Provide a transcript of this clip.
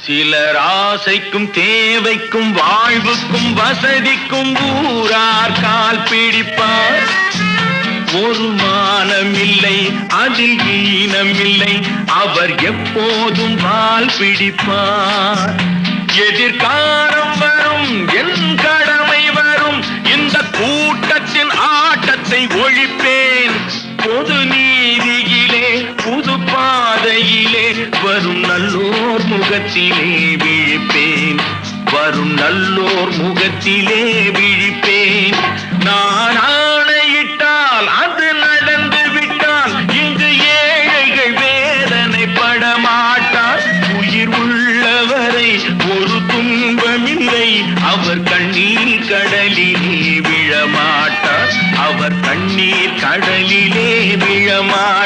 சிலர் ஆசைக்கும் தேவைக்கும் வாழ்வுக்கும் வசதிக்கும் ஊரார் கால் பிடிப்பார். ஒரு மானமில்லை அதில் ஈனமில்லை, அவர் எப்போதும் வால் பிடிப்பார். எதிர்காலம் வரும் என் கடமை வரும், இந்த கூட்டத்தின் ஆட்டத்தை ஒழிப்பேன். பொது நீதியிலே புது பாதையிலே வரும் நல்லோர் முகத்திலே விழிப்பேன். வரும் நல்லோர் முகத்திலே விழிப்பேன். நான் ஆணையிட்டால் அது நடந்து விட்டால் இங்கு ஏழைகள் வேதனை படமாட்டார். உயிர் உள்ளவரை ஒரு துன்பமில்லை, அவர் கண்ணீர் கடலிலே விழமாட்டார். அவர் கண்ணீர் கடலிலே விழமாட்டார்.